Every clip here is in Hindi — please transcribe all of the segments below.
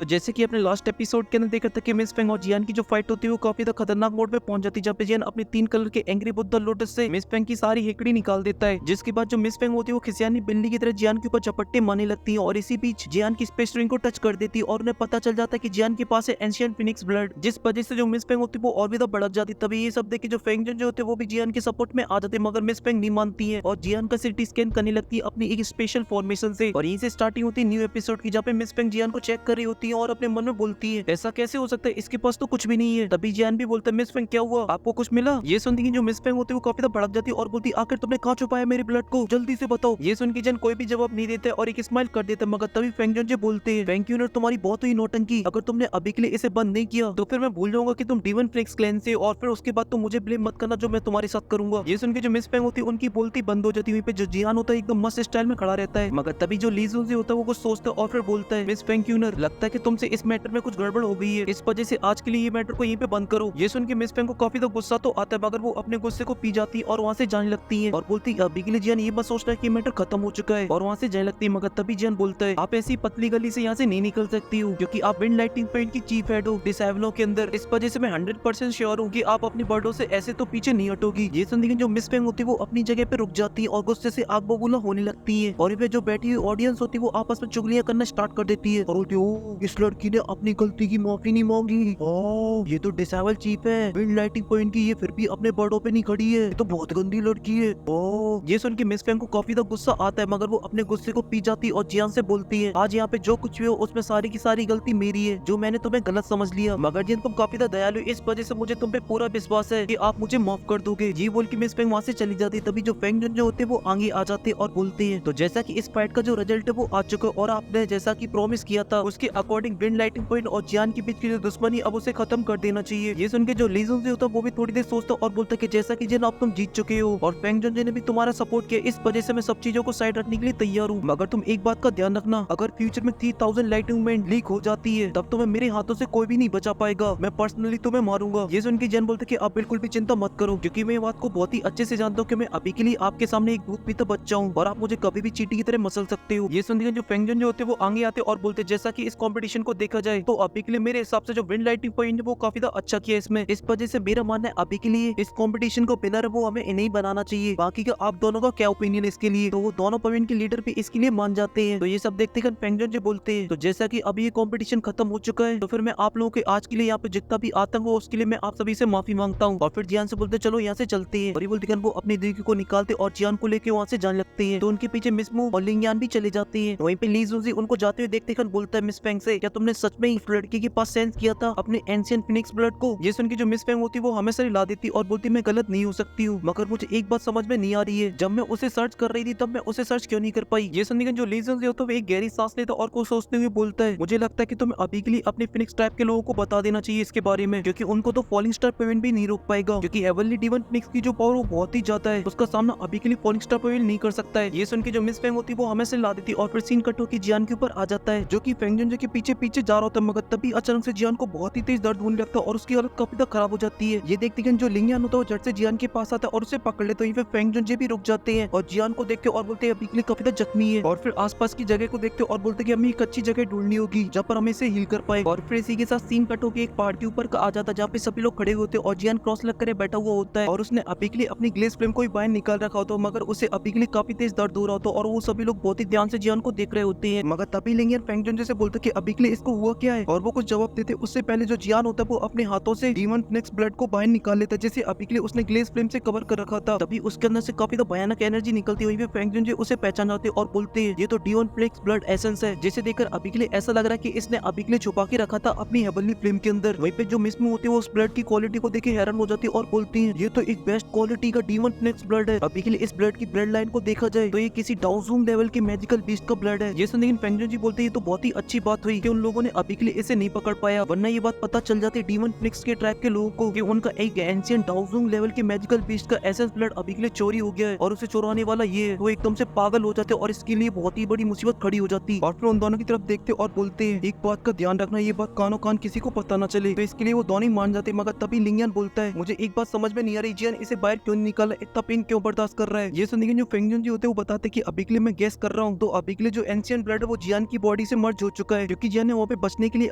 तो जैसे कि अपने लास्ट एपिसोड के अंदर देखा था कि मिस फेंग और जियान की जो फाइट होती है वो काफी ज्यादा खतरनाक मोड पे पहुंच जाती है, जहाँ पे जियान अपने 3 कलर के एंग्री बुद्धा लोटस से मिस फेंग की सारी हेकड़ी निकाल देता है। जिसके बाद जो मिस फेंग होती है वो खिसियानी बिल्ली की तरह जियान के ऊपर चपट्टे मारने लगती है और इसी बीच जियान की स्पेस रिंग को टच कर देती है और उन्हें पता चल जाता है कि जियान के पास है एंशियंट फिनिक्स ब्लड, जिस वजह से जो मिस फेंग होती है वो और भी ज्यादा भड़क जाती है। तभी ये सब देख के जो फेंग जन जो होते हैं वो भी जियान के सपोर्ट में आ जाते हैं, मगर मिस फेंग नहीं मानती है और जियान का सिटी स्कैन करने लगती है अपनी एक स्पेशल फॉर्मेशन से। और यहीं से स्टार्टिंग होती है न्यू एपिसोड की, जहाँ पे मिस फेंग जियान को चेक कर रही होती है और अपने मन में बोलती है ऐसा कैसे हो सकता है, इसके पास तो कुछ भी नहीं है। तभी जियान भी बोलता है मिस फेंग क्या हुआ, आपको कुछ मिला। ये सुनती है जो मिस फेंग होती है वो काफी ज्यादा भड़क जाती है और बोलती आखिर तुमने कहाँ छुपाया मेरे ब्लड को, जल्दी से बताओ। ये सुन के जियान कोई भी जवाब नहीं देते और एक स्माइल कर देते, मगर तभी फेंग जन बोलते हैं थैंक यू नर, तुम्हारी बहुत हुई नौटंकी, अगर तुमने अभी के लिए इसे बंद नहीं किया तो फिर मैं भूल जाऊंगा कि तुम डीवन फ्लेक्स क्लैन से, और फिर उसके बाद तुम मुझे ब्लेम मत करना जो मैं तुम्हारे साथ करूंगा। ये सुन के जो मिस फेंग होती है उनकी बोलती बंद हो जाती है। वहीं पे जो जियान होता है एकदम मस्त स्टाइल में खड़ा रहता है, मगर तभी जो लीजू से होता है वो कुछ सोचता है और फिर बोलता है मिस फेंग क्यूनर, लगता है कि तुमसे इस मैटर में कुछ गड़बड़ हो गई है, इस वजह से आज के लिए ये मैटर को यहीं पे बंद करो। ये सुन के मिस फेंग को काफी तो गुस्सा तो आता है, मगर वो अपने गुस्से को पी जाती है और वहाँ से जाने लगती है और बोलती अभी के लिए जियान ये मत सोचना कि मैटर खत्म हो चुका है, और वहाँ से जाने लगती है। मगर तभी जियान बोलता है आप ऐसी पतली गली से यहाँ से नहीं निकल सकती हो, क्योंकि आप विंड लाइटिंग पॉइंट की चीफ हेड हो डिसेबलों के अंदर, इस वजह से मैं 100% श्योर हूँ कि आप अपनी बर्डों से ऐसे तो पीछे नहीं हटोगी। ये सुन के जो मिस फेंग होती है वो अपनी जगह पे रुक जाती है और गुस्से से आग बबूला होने लगती है, और जो बैठी हुई ऑडियंस होती है वो आपस में चुगलियां करना स्टार्ट कर देती है और बोलती है ओ इस लड़की ने अपनी गलती की माफी नहीं मांगी, ओ ये तो डिसेबल चीफ है विंड लाइटिंग पॉइंट की, ये फिर भी अपने बर्डों पे नहीं खड़ी है, ये तो बहुत गंदी लड़की है। ओ ये सुन के मिस फेंग को काफी ज्यादा गुस्सा आता है, मगर वो अपने गुस्से को पी जाती है और जियान से बोलती है आज यहाँ पे जो कुछ भी हो उसमें सारी की सारी गलती मेरी है, जो मैंने तुम्हें गलत समझ लिया, मगर जिन तुम काफी ज्यादा दयालु इस वजह से मुझे तुम पे पूरा विश्वास है कि आप मुझे माफ कर दोगे। ये बोल के मिस फेंग वहाँ से चली जाती है। तभी जो फेंग जन जो होते हैं वो आगे आ जाते हैं और बोलते हैं तो जैसा कि इस फाइट का जो रिजल्ट है वो आ चुका है और आपने जैसा कि प्रॉमिस किया था उसके अकॉर्डिंग विंड लाइटिंग पॉइंट और जियान के बीच की जो दुश्मनी अब उसे खत्म कर देना चाहिए। ये सुन के जो लीजन से होता है वो भी थोड़ी देर सोचता और बोलता कि जैसा कि जिन अब तुम जीत चुके हो और फेंग जन ने भी तुम्हारा सपोर्ट किया, इस वजह से मैं सब चीजों को साइड रखने के लिए तैयार हूँ, मगर तुम एक बात का ध्यान रखना, अगर फ्यूचर में 3000 लाइटिंग पॉइंट लीक हो जाती है तब तुम्हें मेरे हाथों से कोई भी नहीं बचा पाएगा, मैं पर्सनली तुम्हें मारूंगा। ये सुन के जन बोलते कि आप बिल्कुल भी चिंता मत करो, क्योंकि मैं ये बात को बहुत ही अच्छे से जानता हूँ कि मैं अभी के लिए आपके सामने एक दूध पीता बच्चा हूँ और आप मुझे कभी भी चींटी की तरह मसल सकते हो। ये सुनकर जो फेंग जन जो होते हैं वो आगे आते और बोलते जैसा कि इस कंपटीशन को देखा जाए तो अभी के लिए मेरे हिसाब से जो विंड लाइटिंग पॉइंट है वो काफी ज्यादा अच्छा किया इसमें, इस वजह से मेरा मानना है अभी के लिए इस कंपटीशन को विनर वो हमें इन्हें बनाना चाहिए। बाकी का आप दोनों का क्या ओपिनियन है इसके लिए, तो वो दोनों पॉइंट के लीडर भी इसके लिए मान जाते हैं। तो ये सब देखते कर फेंग जन जो बोलते हैं तो जैसा कि अभी ये कंपटीशन खत्म हो चुका है तो फिर मैं आप लोगों के आज के लिए यहाँ पे जितना भी आतंक हो उसके लिए मैं आप सभी से माफी मांगता हूँ, और फिर जियान से बोलते चलो यहाँ से चलते हैं। और ये बोलते वो अपनी दीदी को निकालते और जियान को लेके वहाँ से जाने लगते हैं। तो उनके पीछे मिस मू और लिंग यान भी चले जाते हैं। वहीं पे ली जूजी उनको जाते हुए देखते कर बोलता है मिस फेंग से क्या तुमने सच में इस लड़की के पास सेंस किया था अपने एंशिएंट फिनिक्स ब्लड को। ये सुन के जो मिस फेंग होती है वो हमेशा ला देती और बोलती मैं गलत नहीं हो सकती हूँ, मगर मुझे एक बात समझ में नहीं आ रही है, जब मैं उसे सर्च कर रही थी तब मैं उसे सर्च क्यों नहीं कर पाई। ये सुनने के जो लीजन होता है वो एक गहरी सांस लेता और कुछ सोचते हुए बोलता है मुझे लगता है कि तुम्हें अभी के लिए अपने फिनिक्स टाइप के लोगों को बता देना चाहिए इसके बारे में, क्योंकि उनको तो फॉलिंग स्टार पेवेंट भी नहीं रोक पाएगा, क्योंकि हेवनली डिवन फिनिक्स की जो पावर वो बहुत ही ज्यादा है, उसका सामना अभी के लिए फॉलिंग स्टार पेवेंट नहीं कर सकता है। ये सुन के जो मिस फेंग होती है वो हमेशा ला देती और फिर सीन कट होकर जियान के ऊपर आ जाता है, जो कि फेंग जन के पीछे पीछे जा रहा होता है, मगर तभी अचानक से जियान को बहुत ही तेज दर्द होने लगता है और उसकी हालत काफी ज्यादा खराब हो जाती है। ये देखते हैं जो लिंग यान होता है वो झट से जियान के पास आता है और उसे पकड़ लेते हैं। फेंग जन भी रुक जाते हैं और जियान को देखते और बोलते हैं अभी के लिए काफी ज्यादा जख्मी है, और फिर आसपास की जगह को देखते और बोलते कि हमें एक अच्छी जगह ढूंढनी होगी जहाँ पर हमें इसे हील कर पाए। और फिर इसी के साथ सीन कट होकर एक पहाड़ के ऊपर आ जाता है जहाँ पे सभी लोग खड़े होते हैं और जियान क्रॉस लग कर बैठा हुआ होता है और उसने अभी के लिए अपनी ग्लेस फ्लेम को बाहर निकाल रखा होता है, मगर उसे अभी के लिए काफी तेज दर्द हो रहा होता है और वो सभी लोग बहुत ही ध्यान से जियान को देख रहे होते हैं। मगर तभी लिंग यान फेंग जन जैसे बोलते कि अभी के लिए इसको हुआ क्या है, और वो कुछ जवाब देते उससे पहले जो जियान होता है वो अपने हाथों से डीमन फिनिक्स ब्लड को बाहर निकाल लेता है, जैसे अभी के लिए उसने ग्लेस फ्लेम से कवर कर रखा था। तभी उसके अंदर से काफी भयानक एनर्जी निकलती हुई फेंग जन उसे पहचान जाते और बोलते हैं ये तो डीमन फिनिक्स ब्लड एसेंस है, जिसे देखकर अभी के लिए ऐसा लग रहा है कि इसने अभी के लिए छुपा के रखा था अपनी हेवनली फ्लेम के अंदर। वहीं पे जो मिस में होती है वो उस ब्लड की क्वालिटी को देख के हैरान हो जाती है और बोलती है ये तो एक बेस्ट क्वालिटी का डीमन फिनिक्स ब्लड है, अभी के लिए इस ब्लड की ब्लड लाइन को देखा जाए तो ये किसी डाउजूम लेवल के मैजिकल बीस्ट का ब्लड है। ये सुनकर फेंग जन बोलते हैं तो बहुत ही अच्छी बात हुई कि उन लोगों ने अभी के लिए इसे नहीं पकड़ पाया, वरना ये बात पता चल जाती डीमन फिनिक्स के ट्राइब के लोगों को कि उनका एक एंशिएंट डाउजूम लेवल के मैजिकल बीस्ट का एसेंस ब्लड अभी के लिए चोरी हो गया है और उसे चुराने वाला ये है। वो एकदम से पागल हो जाते और इसके लिए बहुत ही बड़ी मुसीबत खड़ी हो जाती और फिर उन दोनों की तरफ देखते और बोलते हैं एक बात का ध्यान रखना, ये बात कानो कान किसी को पता ना चले। तो इसके लिए वो दोनों ही मान जाते, मगर तभी लिंग यान बोलता है मुझे एक बात समझ में नहीं आ रही जियान इसे बाहर क्यों नहीं निकाला, इतना पेन क्यों बर्दाश्त कर रहा है। ये सुनने के जो फेंग जन होते हैं वो बताते कि अभी के लिए मैं गेस कर रहा हूँ तो अभी के लिए जो एंशिएंट ब्लड है वो जियान की बॉडी से मर्ज हो चुका है, क्योंकि जियान ने वहाँ पे बचने के लिए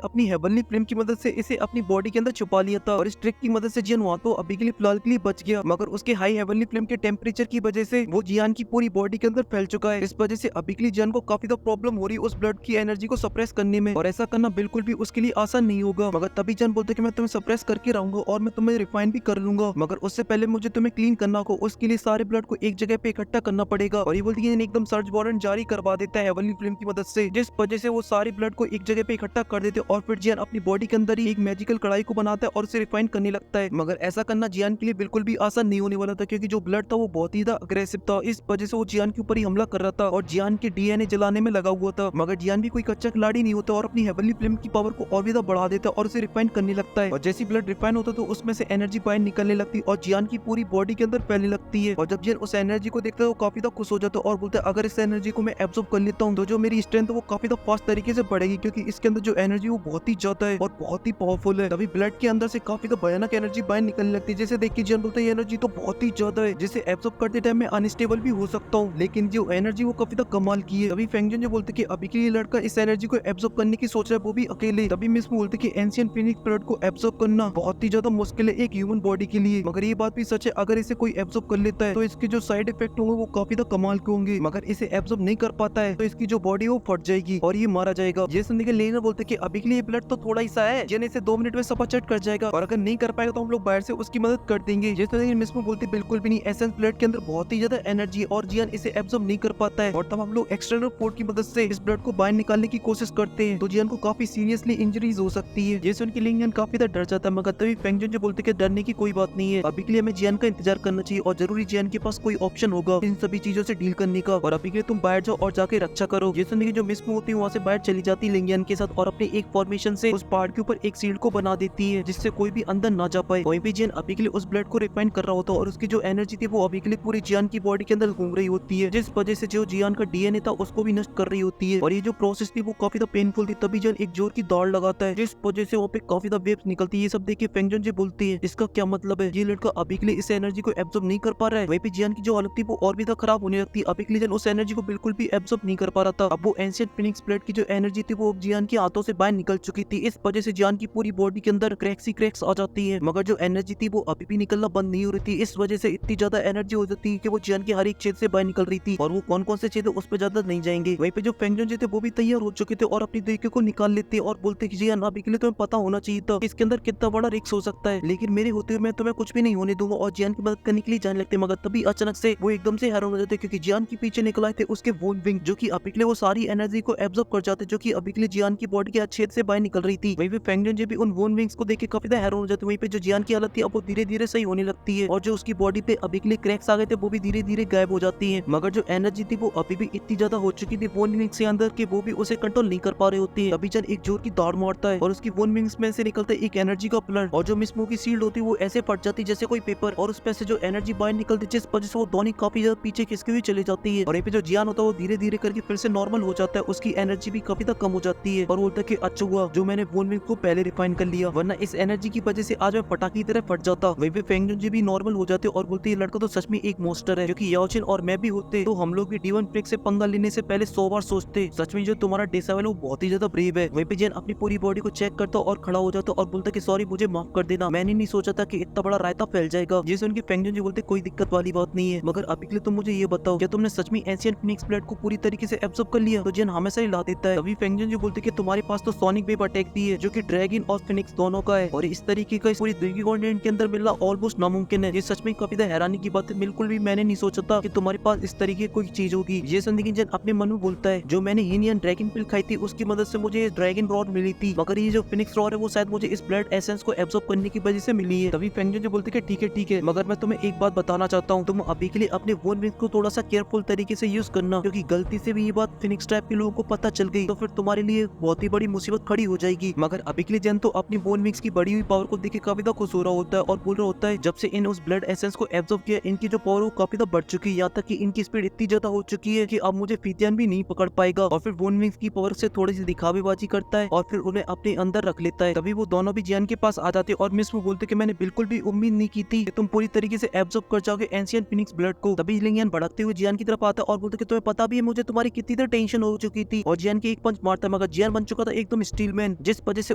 अपनी हेवनली फ्लेम की मदद से इसे अपनी बॉडी के अंदर छुपा लिया था और इस ट्रिक की मदद से जियान वहाँ तो अभी के लिए फिलहाल के लिए बच गया, मगर उसके हाई हेवनली फ्लेम के टेम्परेचर की वजह से वो जियान की पूरी बॉडी के अंदर फैल चुका है। इस वजह से अभी के लिए जियान को काफी ज्यादा प्रॉब्लम हो रही है उस ब्लड की एनर्जी को सप्रेस करने में, और ऐसा करना बिल्कुल भी उसके लिए आसान नहीं होगा। मगर तभी जियान बोलते कि मैं तुम्हें सप्रेस करके रहूंगा और मैं तुम्हें रिफाइन भी कर लूंगा, मगर उससे पहले मुझे तुम्हें क्लीन करना होगा, उसके लिए सारे ब्लड को एक जगह पे इकट्ठा करना पड़ेगा। और ये बोलती है एकदम सर्च वारंट जारी करवा देता है हेवनली फ्लेम की मदद से, जिस वजह से वो सारे ब्लड को एक जगह पे इकट्ठा कर देते और फिर जियान अपनी बॉडी के अंदर ही एक मैजिकल कढ़ाई को बनाता है और उसे रिफाइन करने लगता है। मगर ऐसा करना जियान के लिए बिल्कुल भी आसान नहीं होने वाला था, क्योंकि जो ब्लड था वो बहुत ही ज्यादा अग्रेसिव था। इस वजह से वो जियान के ऊपर ही हमला कर रहा था और जियान के डीएनए जलाने में लगा हुआ था। मगर जियान भी कोई कच्चा खिलाड़ी नहीं होता और अपनी हेवनली फ्लेम की पावर को और भी ज्यादा बढ़ा देता और उसे रिफाइन करने लगता है। और जैसी ब्लड रिफाइन होता तो उसमें से एनर्जी बाहर निकलने लगती और जियान की पूरी बॉडी के अंदर फैलने लगती है। और जब जियान उस एनर्जी को देखता है वो काफी ज्यादा खुश हो जाता है और बोलता है अगर इस एनर्जी को मैं एब्जॉर्ब कर लेता हूँ तो जो मेरी स्ट्रेंथ है वो काफी ज्यादा फास्ट तरीके से बढ़ेगी, क्योंकि इसके अंदर जो एनर्जी वो बहुत ही ज्यादा है और बहुत ही पावरफुल है। तभी ब्लड के अंदर से काफी ज्यादा भयानक एनर्जी बाहर निकलने लगती है, जैसे देख के जियान बोलता है ये एनर्जी तो बहुत ही ज्यादा है, जिसे एब्जॉर्ब करते टाइम मैं अनस्टेबल भी हो सकता हूँ, लेकिन जो एनर्जी वो काफी ज्यादा कमाल की है। तभी फेंगजन जो बोलते कि अभी के लिए लड़का इस एनर्जी को एब्जॉर्ब करने की सोच रहा है, वो भी अकेले। तभी मिस बोलते कि एंशिएंट फीनिक्स ब्लड को एब्जॉर्ब करना बहुत ही ज्यादा मुश्किल है एक ह्यूमन बॉडी के लिए, मगर ये बात भी सच है अगर इसे कोई एब्जॉर्ब कर लेता है तो इसके जो साइड इफेक्ट होंगे वो काफी ज्यादा कमाल के होंगे, मगर इसे एब्जॉर्ब नहीं कर पाता है तो इसकी जो बॉडी वो फट जाएगी और ये मारा जाएगा। ये सुनने के लेनर बोलते कि अभी के लिए ब्लड तो थोड़ा ही सा है, जिन इसे 2 मिनट में सपाचट कर जाएगा और अगर नहीं कर पाएगा तो हम लोग बाहर से उसकी मदद कर देंगे। ये सुनने के मिस में बोलते बिल्कुल भी नहीं, एसेंस ब्लड के अंदर बहुत ही ज्यादा एनर्जी है और जियान इसे एब्जॉर्ब नहीं कर पाता है, और तब हम लोग एक्सटर्नल फोर्स की मदद से इस ब्लड को बाहर निकालने की कोशिश करते हैं तो जियान को काफी सीरियसली इंजरीज हो सकती है। जैसे उनकी लिंग काफी ज्यादा डर जाता है, मगर तभी फेंगजन जो बोलते कि डरने की कोई बात नहीं है, अभी के लिए हमें जियान का इंतजार करना चाहिए और जरूरी जियान के पास कोई ऑप्शन होगा इन सभी चीजों से डील करने का, और अभी के लिए तुम बाहर जाओ और जाके रक्षा करो। ये सुनने की जो मिस में होती है वहाँ से बाहर चली जाती है लिंगियन के साथ और अपने एक फॉर्मेशन से उस पहाड़ के ऊपर एक सील्ड को बना देती है जिससे कोई भी अंदर ना जा पाए। वहीं पे जियान अभी के लिए उस ब्लड को रिफाइन कर रहा होता है और उसकी जो एनर्जी थी वो अभी के लिए पूरी जियान की बॉडी के अंदर घूम रही होती है, जिस वजह से जो जियान का डीएनए था उसको भी नष्ट कर रही होती है। और ये जो प्रोसेस थी वो काफी ज्यादा पेनफुल थी। तभी जियान एक जोर की दौड़ लगाता है जिस वजह से वहाँ पे काफी ज्यादा वेव्स निकलती है। ये सब देख के फेंगजन जी बोलती है इसका क्या मतलब है, ये लड़का अभी के लिए इस एनर्जी को एब्जॉर्ब नहीं कर पा रहा है। वहीं पे जियान की जो हालत थी वो और भी ज्यादा खराब होने लगती है। अभी के लिए जियान उस एनर्जी को बिल्कुल भी एब्जॉर्ब नहीं कर पा रहा था। अब वो एंशिएंट फीनिक्स ब्लड की जो एनर्जी थी वो जियान के हाथों से बाहर निकल चुकी थी। इस वजह से जियान की पूरी बॉडी के अंदर क्रैक्स ही क्रैक्स आ जाती है, मगर जो एनर्जी थी वो अभी भी निकलना बंद नहीं हो रही थी। इस वजह से इतनी ज्यादा एनर्जी हो जाती है कि वो जियान के हर एक छेद से बाहर निकल रही थी, और वो कौन कौन से छेद उस पर ज्यादा नहीं जाएंगे। वहीं पे जो फेंगजन जी थे वो भी तैयार हो चुके थे और अपनी देखे को निकाल लेते और बोलते कि जियान अभी के लिए तुम्हें पता होना चाहिए था इसके अंदर कितना बड़ा रिस्क हो सकता है, लेकिन मेरे होते हुए मैं तुम्हें कुछ भी नहीं होने दूंगा, और जियान की मदद करने के लिए जाने लगते। मगर तभी अचानक से वो एकदम से हैरान हो जाते क्योंकि जियान के पीछे निकल आए थे उसके वोन विंग, जो कि अभी के लिए वो सारी एनर्जी को एब्जॉर्ब कर जाते, जो कि अभी के लिए जियान की बॉडी के छेद से बाहर निकल रही थी। वहीं पे फेंगजन जी भी उन वोन विंग्स को देख के काफी ज्यादा हैरान हो जाते। वहीं पे जो जियान की हालत थी अब वो धीरे धीरे सही होने लगती है और जो उसकी बॉडी पे अभी के लिए क्रैक्स आ गए थे वो भी धीरे धीरे गायब हो जाती है। मगर जो एनर्जी थी वो अभी भी इतनी ज्यादा हो चुकी थी वोन विंग्स के अंदर कि वो भी उसे कंट्रोल नहीं कर पा रही होती है। अभी जन एक जोर की दौड़ मारता है और उसकी वोन विंग्स में से निकलता है एक एनर्जी का प्लर, और जो मिस की शील्ड होती है वो ऐसे फट जाती है जैसे कोई पेपर, और उसमें से जो एनर्जी बाहर निकलती है जिस वजह से वो दोनों काफी ज्यादा पीछे खिसकी हुई चली जाती है। और यहाँ पे जो जियान होता है वो धीरे धीरे करके फिर से नॉर्मल हो जाता है, उसकी एनर्जी भी काफी ज्यादा कम हो जाती है और बोलता है कि अच्छा हुआ जो मैंने वोन विंग को पहले रिफाइन कर लिया, वरना इस एनर्जी की वजह से आज मैं पटाखे की तरह फट जाता। वहीं पे फेंगजन जी भी नॉर्मल हो जाते और बोलते ये लड़का तो सच में एक मॉन्स्टर है, क्योंकि याओचिन और मैं भी होते तो हम लोग भी D1 फ्लिक से पंगा लेने से पहले 100 बार सोचते। सच में जो तुम्हारा डेसावेल वो बहुत ही ज्यादा ब्रेव है। वहीं पे जियान अपनी पूरी बॉडी को चेक करता और खड़ा हो जाता और बोलता कि सॉरी मुझे माफ कर देना, मैंने नहीं सोचा था कि इतना बड़ा रायता फैल जाएगा। जिसे उनके फेंगजन जी बोलते कोई दिक्कत वाली बात नहीं है, मगर अभी के लिए तुम मुझे ये बताओ क्या तुमने सच में एंशिएंट फीनिक्स ब्लड को पूरी तरीके से एब्सॉर्ब कर लिया? तो जियान हमेशा ही ला देता है। तभी फेंगजन जी बोलते कि तुम्हारे पास तो सोनिक वेव अटैक भी है जो कि ड्रैगन और फिनिक्स दोनों का है, और इस तरीके का इस पूरी दुनिया कॉन्टिनेंट के अंदर मिलना ऑलमोस्ट नामुमकिन है। ये सच में काफी हैरानी की बात है, बिल्कुल भी मैंने नहीं सोचा था कि तुम्हारे पास इस तरीके की कोई चीज होगी। ये संदिग्ध जियान अपने मन में बोलता है जो मैंने हीनियन ड्रैगन पिल खाई थी उसकी मदद से मुझे ड्रैगन रॉड मिली थी, मगर ये जो फिनिक्स रॉड है वो शायद मुझे इस ब्लड एसेंस को एब्सॉर्ब करने की वजह से मिली है। तभी फेंगजन जी बोलते कि ठीक है, मगर मैं तुम्हें एक बात बताना चाहता हूँ, तुम अभी के लिए अपने वोन विंग्स को थोड़ा सा केयरफुल तरीके से यूज करना, क्योंकि गलती से भी ये बात फिनिक्स टाइप के लोगों को पता चल गई तो फिर तुम्हारे लिए बहुत ही बड़ी मुसीबत खड़ी हो जाएगी। मगर अभी के लिए जैन तो अपनी वोन विंग्स की बढ़ी हुई पावर को देख के काफी ज्यादा खुश हो रहा होता है और बोल रहा होता है जब से इन उस ब्लड एसेंस को एब्सॉर्ब किया इनकी जो पावर वो काफी ज्यादा बढ़ चुकी है, यहाँ तक कि इनकी स्पीड इतनी ज्यादा हो चुकी है कि अब मुझे फीतियान भी नहीं पकड़ पाएगा। और फिर वोन विंग्स की पावर से थोड़ी सी दिखावेबाजी करता है और फिर उन्हें अपने अंदर रख लेता है। तभी वो दोनों भी जियान के पास आ जाते और मिस वो बोलते कि मैंने बिल्कुल भी उम्मीद नहीं की थी कि तुम पूरी तरीके से एब्सॉर्ब कर जाओगे एंशिएंट फीनिक्स ब्लड को। तभी लिंगियन भड़कते हुए जियान की तरफ आता है और बोलते कि तुम्हें पता भी है मुझे तुम्हारी कितनी देर टेंशन हो चुकी थी, और जियान की एक पंच मारता है मगर जियान बन चुका था एकदम स्टील मैन, जिस वजह से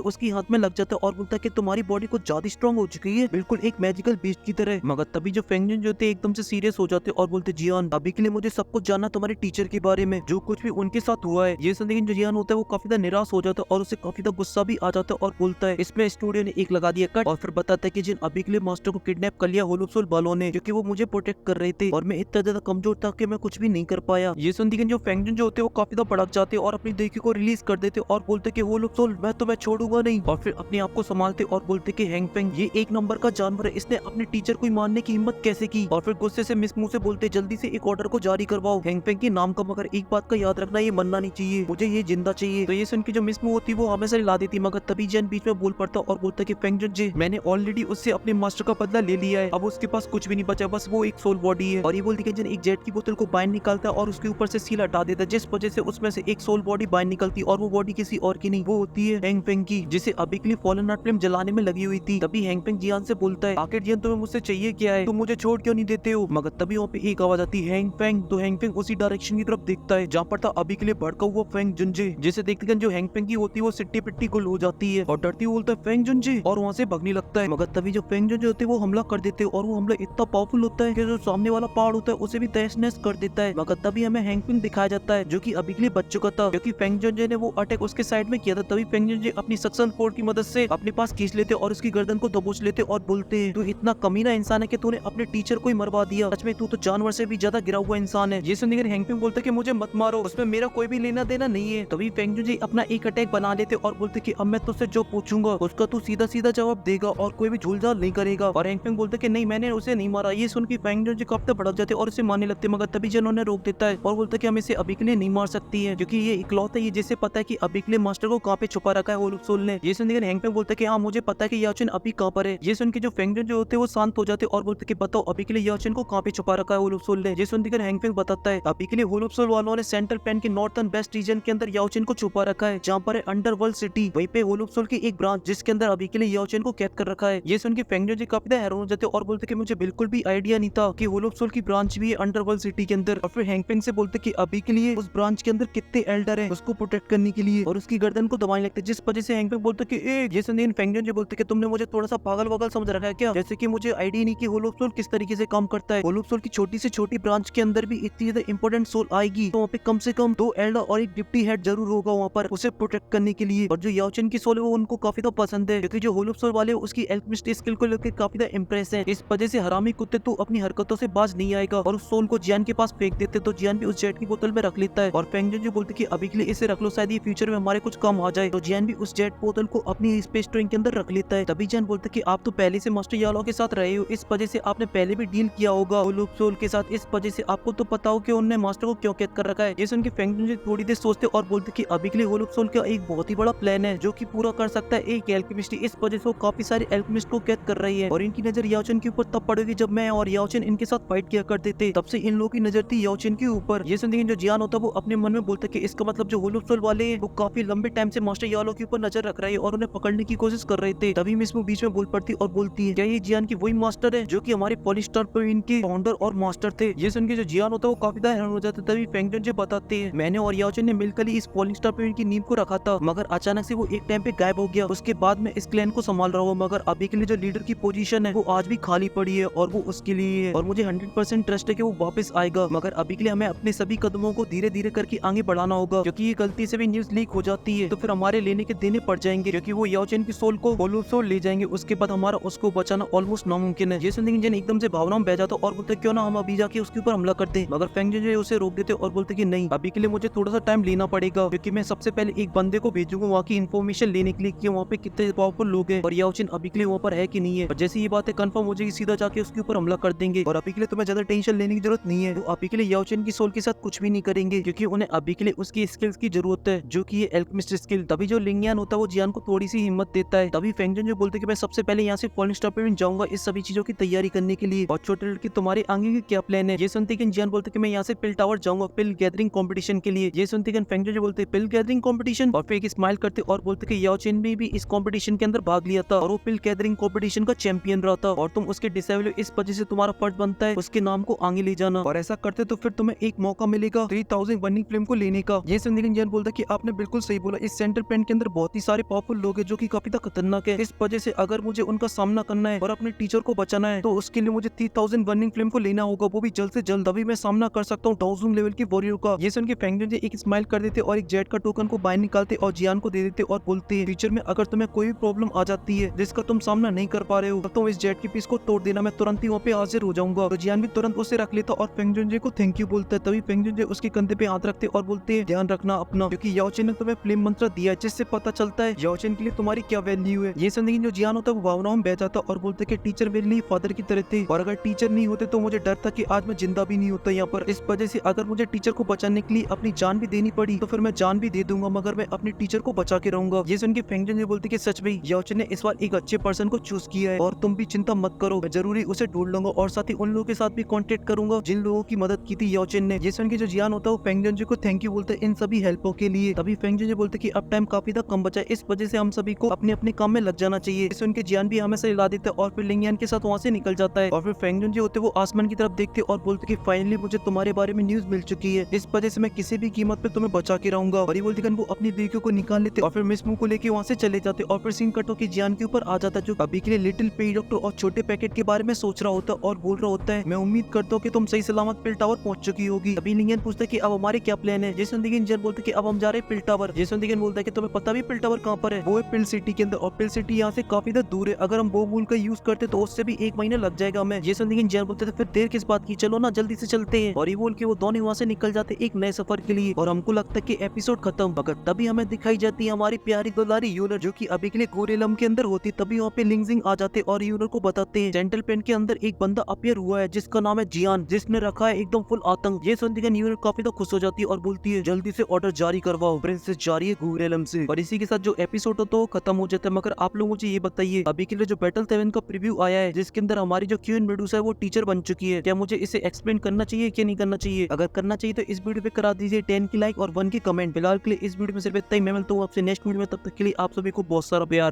उसकी हाथ में लग जाता है और बोलता है कि तुम्हारी बॉडी कुछ ज्यादा स्ट्रॉन्ग हो चुकी है, बिल्कुल एक मैजिकल बीस्ट की तरह। मगर तभी जो फेंगजन जो थे एकदम से सीरियस हो जाते और बोलते जियान अभी के लिए मुझे सब कुछ जानना तुम्हारे टीचर के बारे में, जो कुछ भी उनके साथ हुआ है। ये सुन के जो जियान होता है वो काफी ज्यादा निराश हो जाता है और उसे काफी ज्यादा गुस्सा भी आ जाता है और बोलता है इसमें स्टूडियो ने एक लगा दिया कट, और फिर बताता है कि जिन अभी के लिए मास्टर को किडनैप कर लिया होलो सोल वालों ने, क्योंकि वो मुझे प्रोटेक्ट कर रहे थे और मैं इतना ज्यादा कमजोर था कि मैं कुछ भी नहीं कर पाया। ये सुन के जो फेंगजन जो होते हैं वो काफी ज्यादा भड़क जाते और अपनी देखे को रिलीज कर देते और बोलते कि होलो सोल मैं तुम्हें छोड़ूंगा नहीं, और फिर अपने आप को संभालते और बोलते कि हैंगफेंग ये एक नंबर का जानवर है, इसने अपने टीचर को मारने की हिम्मत कैसे की, और फिर गुस्से से मिस मुंह से बोलते जल्दी से एक ऑर्डर को जारी करवाओ हैंगफेंग के नाम का, मगर एक बात का याद रखना ये मरना नहीं चाहिए, मुझे ये जिंदा चाहिए। तो ये सुन के जो मिस मुंह होती वो हमेशा ला देती, मगर तभी जैन बीच में बोल पड़ता और बोलता कि फेंगजन जी मैंने ऑलरेडी उससे अपने मास्टर का बदला ले लिया है, अब उसके पास कुछ भी नहीं बचा, बस वो एक सोल बॉडी है। और ये बोलती कि जन एक जेट की बोतल को बाहर निकालता है और उसके ऊपर से सील हटा देता है, जिस वजह से उसमें से एक सोल बॉडी बाहर निकलती और वो बॉडी किसी और की नहीं, वो होती है हैंगफेंग की, जिसे अभी के लिए फॉलन आर्ट फिल्म जलाने में लगी हुई थी। तभी हैंगफेंग जियान से बोलता है आखिर जियान तुम्हें मुझसे चाहिए क्या है, तुम मुझे छोड़ क्यों नहीं देते हो। मगर तभी वहाँ पे एक आवाज आती है हैंगफेंग, तो हैंगफेंग उसी डायरेक्शन की तरफ देखता है जहाँ पर था अभी के लिए भड़का हुआ फेंग जुनजे, जिसे देखते जो हैंगफेंग की होती है वो सिट्टी पिट्टी गुल हो जाती है और डरती बोलता है फेंग जुनजे और वहाँ से भगने लगता है। मगर तभी जो फेंग जुनजे होते हैं वो हमला कर देते हैं और वो हमला इतना पावरफुल होता है कि जो सामने वाला पहाड़ होता है उसे भी तहस नहस कर देता है। मगर तभी हमें हैंगफेंग दिखाया जाता है जो कि अभी के लिए बच चुका था, क्योंकि फेंग जुनजे ने वो अटैक उसके साइड में किया था। तभी फेंग जुनजे अपनी सक्शन फोर्स की मदद से अपने पास खींच लेते और उसकी गर्दन को दबोच लेते और बोलते हैं तू इतना कमीना इंसान है कि तूने अपने टीचर को ही मरवा दिया, सच में तू तो जानवर से भी ज्यादा गिरा हुआ इंसान है। ये सुनकर हैंगफेंग बोलता कि मुझे मत मारो, उसमें मेरा कोई भी लेना देना नहीं है। तभी फेंग जुनजे अपना एक अटैक बना लेते और बोलते कि अब मैं तुझसे जो पूछूंगा उसका तू सीधा सीधा जवाब देगा और कोई भी झूलझाल नहीं करेगा। और हैंगफेंग बोलते कि नहीं मैंने उसे नहीं मारा। ये सुन के फेंग जुनजे काफी भड़क जाते और उसे मारने लगते, मगर तभी जन उन्हें रोक देता है और बोलता कि हम इसे अभी के लिए नहीं मार सकती है, क्योंकि ये इकलौता है जिसे पता है कि अभी के लिए मास्टर को कहाँ पे छुपा रखा है होलो सोल ने। ये सुनकर हैंगफेंग बोलता है कि हाँ मुझे पता है कि याचन अभी कहाँ पर है। ये सुन के जो फेंग जुनजे होते हैं वो शांत हो जाते और बोलते कि बताओ अभी के लिए याचन को कहाँ पे छुपा रखा है होलो सोल ने। ये सुनकर हैंगफेंग बताता है अभी के लिए होलो सोल वालों ने सेंट्रल प्लान के नॉर्थर्न वेस्ट रीजन के अंदर याओचेन को छुपा रखा है, जहाँ पर है अंडरवर्ल्ड सिटी, वहीं पे होलो सोल की एक ब्रांच जिसके अंदर अभी के लिए याओचेन को कैद कर रखा है। ये सुन के फेंग जुनजे काफी हैरान हो जाते और बोलते कि मुझे बिल्कुल भी आइडिया नहीं था कि होलो सोल की ब्रांच भी है अंडरवर्ल्ड सिटी के अंदर। और फिर हैंगफेंग से बोलते कि अभी के लिए उस ब्रांच के अंदर कितने एल्डर है उसको प्रोटेक्ट करने के लिए, और उसकी गर्दन को दबाने लगते, जिस वजह से हैंगफेंग बोलते कि ये सुन फेंग जुनजे बोलते कि तुमने मुझे थोड़ा सा पागल वागल समझ रखा है क्या, जैसे कि मुझे आइडिया नहीं कि होलो सोल किस तरीके से काम करता है। होलो सोल की छोटी से छोटी ब्रांच के अंदर भी इतनी ज्यादा इंपॉर्टेंट सोल आएगी तो वहाँ पे कम से कम 2 एल्डर और एक डिप्टी हेड जरूर होगा वहाँ पर उसे प्रोटेक्ट करने के लिए। और जो याओचेन की सोल है वो उनको काफी तो पसंद है, क्योंकि जो होलो सोल वाले उसकी एल्केमिस्ट स्किल को लेकर काफी ज्यादा इंप्रेस है। इस वजह से हरामी कुत्ते तो अपनी हरकतों से बाज नहीं आएगा और उस सोल को जियान के पास फेंक देते, तो जियान भी उस जेट की बोतल में रख लेता है। और फेंग जुनजे बोलते कि अभी के लिए इसे रख लो, शायद ये फ्यूचर में हमारे कुछ काम आ जाए। तो जियान भी उस जेट बोतल को अपनी स्पेस ट्रेन के अंदर रख लेता है। तभी जियान बोलते कि आप तो पहले से मास्टर यालो के साथ रहे हो, इस वजह से आपने पहले भी डील किया होगा होलो सोल के साथ, इस वजह से आपको तो पता हो कि उन्होंने मास्टर को क्यों कैद कर रखा है। ये सुन के फेंग जुनजे थोड़ी देर सोचते और बोलते कि अभी के लिए होलो सोल का एक बहुत ही बड़ा प्लान है जो कि पूरा कर सकता है एक एल्केमिस्ट, इस वजह से वो काफी सारे एल्केमिस्ट को कैद कर रही है। और इनकी नजर याओचेन के ऊपर तब पड़ेगी जब मैं और याओचेन इनके साथ फाइट किया करते थे, तब से इन लोगों की नजर थी याओचेन के ऊपर। ये सुन के जो जियान होता है वो अपने मन में बोलता कि इसका मतलब जो होलो सोल वाले हैं वो काफी लंबे टाइम से मास्टर यालो के ऊपर नजर रख रहे हैं और उन्हें पकड़ने की कोशिश कर रहे थे। तभी मिस बीच में बोल पड़ती और बोलती है क्या ये जियान की वही मास्टर है जो कि हमारे पॉलिस्टर प्लेन के फाउंडर और मास्टर थे। ये सुन के जो जियान होता है वो काफी हैरान हो जाता है। तभी फेंग जुनजे बताते हैं मैंने और याओचेन ने मिलकर ही इस पॉलिस्टर प्लेन की नींव को रखा था, मगर अचानक से वो एक टाइम पे गायब हो गया। उसके बाद मैं इस क्लैन को संभाल रहा हूँ, मगर अभी के लिए जो लीडर की पोजीशन है वो आज भी खाली पड़ी है और वो उसके लिए है और मुझे 100% ट्रस्ट है कि वो वापस आएगा। मगर अभी के लिए हमें अपने सभी कदमों को धीरे धीरे करके आगे बढ़ाना होगा, क्योंकि ये गलती से भी न्यूज लीक हो जाती है तो फिर हमारे लेने के देने पड़ जाएंगे, क्योंकि वो याओचेन की सोल को होलो सोल ले जाएंगे। उसके बाद हमारा उसको बचाना ऑलमोस्ट नामुमकिन है। ये सुनते जिन एकदम से भावनाओं में बह जाता और बोलते क्यों ना हम अभी जाके उसके ऊपर हमला करते, मगर फेंग जुनजे उसे रोक देते और बोलते कि नहीं अभी के लिए मुझे थोड़ा सा टाइम लेना पड़ेगा, क्योंकि मैं सबसे पहले एक बंदे को भेजूंगा वहाँ की इन्फॉर्मेशन लेने के लिए कि वहाँ पे कितने पावरफुल लोग हैं और याओचेन अभी के लिए वहाँ पर है कि नहीं है। और जैसे ये बातें कंफर्म हो जाएगी सीधा जाके उसके ऊपर हमला कर देंगे और अभी के लिए तुम्हें ज्यादा टेंशन लेने की जरूरत नहीं है। तो अभी के लिए याओचेन की सोल के साथ कुछ भी नहीं करेंगे, क्योंकि उन्हें अभी के लिए उसकी स्किल्स की जरूरत है जो कि ये एल्केमिस्ट स्किल। तभी जो लिंगियान होता है वो जियान को थोड़ी सी हिम्मत देता है। तभी फेंग जुनजे बोलते कि मैं सबसे पहले यहाँ से पॉलिस्टर प्लेन जाऊंगा इस सभी चीजों की तैयारी करने के लिए। और छोटे लड़के तुम्हारे आगे के क्या प्लान है। ये सुनते कि जियान बोलते कि मैं यहाँ से पिल टावर जाऊंगा पिल गैदरिंग कंपटीशन के लिए। ये सुनते कि फेंग जुनजे बोलते पिल गैदरिंग कंपटीशन और फिर एक स्माइल करते और बोलते कि याओचेन ने भी इस कंपटीशन के अंदर भाग लिया था और वो पिल गैदरिंग कंपटीशन का चैंपियन रहा था और तुम उसके डिसेबल, इस वजह से तुम्हारा फर्ज बनता है उसके नाम को आगे ले जाना और ऐसा करते तो फिर तुम्हें एक मौका मिलेगा 3000 बर्निंग फ्लेम को लेने का। ये सुनते कि जियान बोलता कि आप आपने बिल्कुल सही बोला। इस सेंट्रल प्लांट के अंदर बहुत ही सारे पावरफुल लोग हैं जो कि काफी खतरनाक है। इस वजह से अगर मुझे उनका सामना करना है और अपने टीचर को बचाना है तो उसके लिए मुझे 3000 बर्निंग फ्लेम को लेना होगा, वो भी जल्द से जल्द। तभी मैं सामना कर सकता हूँ 1000 लेवल की वॉरियर का। ये सुन के फेंग जुनजे एक स्माइल कर देते और एक जेट का टोकन को बाहर निकालते और जियान को दे देते और बोलते हैं, फ्यूचर में अगर तुम्हें कोई भी प्रॉब्लम आ जाती है जिसका तुम सामना नहीं कर पा रहे हो तो तुम इस जेट की पीस को तोड़ देना, मैं तुरंत ही वहाँ पे हाजिर हो जाऊंगा। तो जियान भी तुरंत उसे रख लेता और फेंग जुनजे को थैंक यू बोलता है। तभी फेंग जुनजे उसके कंधे पे हाथ रखते और बोलते हैं, ध्यान रखना अपना, क्योंकि याओचेन ने तुम्हें फ्लेम मंत्र दिया है जिससे पता चलता है याओचेन के लिए तुम्हारी क्या वैल्यू है। ये सुनने जो जियान होता है वो भावनाओं में बह जाता और बोलते कि टीचर मेरे लिए फादर की तरह थे और अगर टीचर नहीं होते तो मुझे डर था कि आज मैं जिंदा भी नहीं होता यहाँ पर। इस वजह से अगर मुझे टीचर को बचाने के लिए अपनी जान भी देनी पड़ी तो फिर मैं जान भी दे दूंगा, मगर मैं अपने टीचर को बचा के रहूंगा। ये सुन के फेंग जुनजे बोलती कि सच में याओचेन ने इस बार एक अच्छे पर्सन को चूज किया है और तुम भी चिंता मत करो, मैं जरूरी उसे ढूंढ लूंगा और साथ ही उन लोगों के साथ भी कॉन्टेक्ट करूंगा जिन लोगों की मदद की थी याओचेन ने। ये सुन के जो जियान होता है वो फेंग जुनजे को थैंक यू बोलते हैं इन सभी हेल्पों के लिए। तभी फेंग जुनजे बोलते कि अब टाइम काफी कम बचा है, इस वजह से हम सभी को अपने अपने काम में लग जाना चाहिए। इस उनके जियान भी हमें से हिला देता है और फिर लिंगियान के साथ वहाँ से निकल जाता है। और फिर फेंग जुनजे होते वो आसमान की तरफ देखते और बोलते कि फाइनली मुझे तुम्हारे बारे में न्यूज मिल चुकी है, इस वजह से मैं किसी भी कीमत पे तुम्हें बचा के रहूंगा। और ये बोलते वो अपनी देवियों को निकाल लेते और फिर मिस मू को लेके वहाँ से चले जाते और फिर सीन कट होकर जियान के ऊपर आ जाता जो अभी के लिए लिटिल पेई डॉक्टर और छोटे पैकेट के बारे में सोच रहा होता और बोल रहा होता है, मैं उम्मीद करता हूँ कि तुम सही सलामत पिल टावर पहुंच चुकी होगी। अभी लिंगियन पूछता है कि अब हमारे क्या प्लान है। जेसन दिगन बोलते कि अब हम जा रहे हैं पिल टावर। जेसन दिगन बोलता है कि तुम्हें पता भी पिल टावर कहाँ पर है? वो है पिल सिटी के अंदर और पिल सिटी यहाँ से काफी दूर है, अगर हम वो मूल का यूज करते तो उससे भी 1 महीना लग जाएगा हमें। जेसन दिगन बोलते थे फिर देर किस बात की, चलो ना जल्दी से चलते हैं। और ये बोल के वो दोनों वहाँ से निकल जाते एक नए सफर के लिए और हमको लगता है कि एपिसोड खत्म, मगर तभी हमें दिखाई जाती है हमारी प्यारी दुलारी यूनर जो कि अभी के लिए गोरेलम के अंदर होती। तभी वहाँ पे लिंगजिंग आ जाते और यूनर को बताते हैं सेंट्रल पेन के अंदर एक बंदा अपीयर हुआ है जिसका नाम है जियान, जिसने रखा है एकदम फुल आतंक। ये सुनते यूनर काफी खुश हो जाती है और बोलती है जल्दी से ऑर्डर जारी करवाओ, प्रिंसेस जा रही है गोरेलम से। और इसी के साथ जो एपिसोड होता है वो खत्म हो जाता है। मगर आप लोग मुझे ये बताइए अभी के लिए जो बैटल 7 का प्रीव्यू आया है जिसके अंदर हमारी जो क्वीन मेडुसा है वो टीचर बन चुकी है, क्या मुझे इसे एक्सप्लेन करना चाहिए क्या नहीं करना चाहिए? अगर करना चाहिए तो इस वीडियो पे करा दीजिए 10 की लाइक और 1 की कमेंट। फिलहाल के लिए इस वीडियो में सिर्फ इतना ही। मैं मिलता हूँ आपसे नेक्स्ट वीडियो में, तब तक के लिए आप सभी को बहुत सारा प्यार।